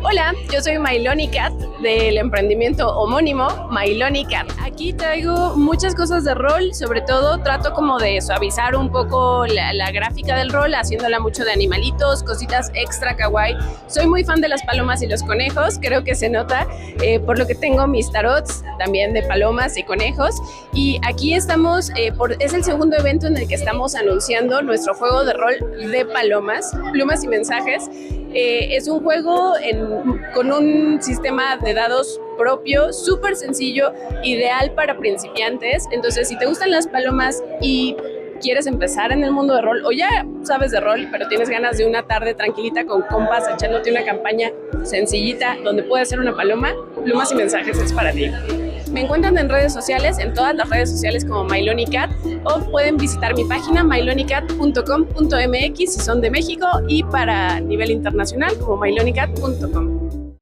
Hola, yo soy Mailoni Cat del emprendimiento homónimo Mailoni Cat. Aquí traigo muchas cosas de rol, sobre todo trato como de suavizar un poco la gráfica del rol, haciéndola mucho de animalitos, cositas extra kawaii. Soy muy fan de las palomas y los conejos, creo que se nota, por lo que tengo mis tarots también de palomas y conejos. Y aquí estamos, es el segundo evento en el que estamos anunciando nuestro juego de rol de palomas, plumas y mensajes. Es un juego con un sistema de dados propio, súper sencillo, ideal para principiantes. Entonces, si te gustan las palomas y quieres empezar en el mundo de rol, o ya sabes de rol, pero tienes ganas de una tarde tranquilita con compas, echándote una campaña sencillita donde puedes ser una paloma, plumas y mensajes es para ti. Me encuentran en redes sociales, en todas las redes sociales como Mailoni Cat, o pueden visitar mi página mailonicat.com.mx si son de México, y para nivel internacional como mailonicat.com.